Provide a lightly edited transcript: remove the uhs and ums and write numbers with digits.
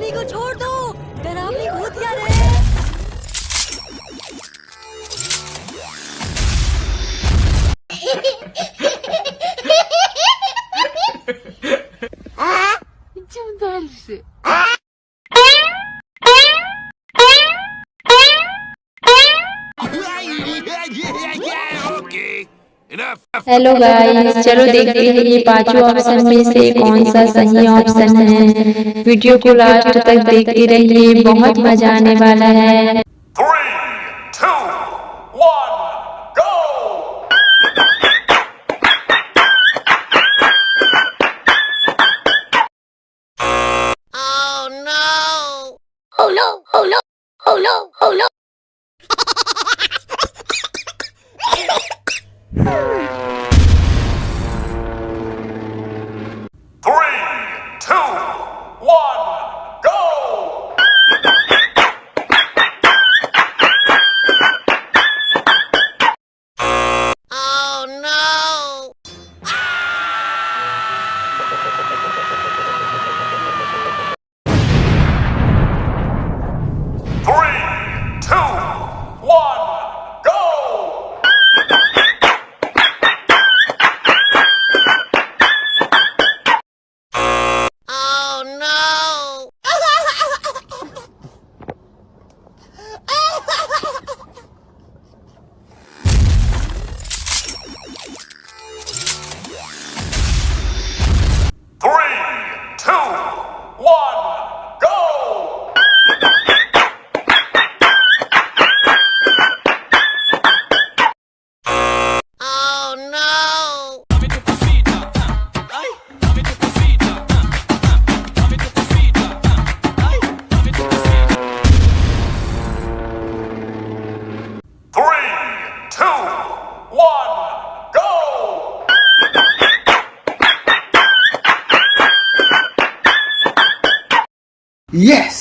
Mummy को छोड़ दो, डरावनी भूतिया रे। हेलो गाइस, चलो देखते हैं ये पांचों ऑप्शन में से कौन सा सही ऑप्शन है। वीडियो को लास्ट तक देखते रहिए, बहुत मजा आने वाला है। 3, 2, 1, go! Oh no! Oh no! Oh no! Oh no! Oh no! Three, two, one, go! Oh no! Three, two, one, go! Oh no! Three, two, one, go! Oh no! Three, two, one, go! Yes!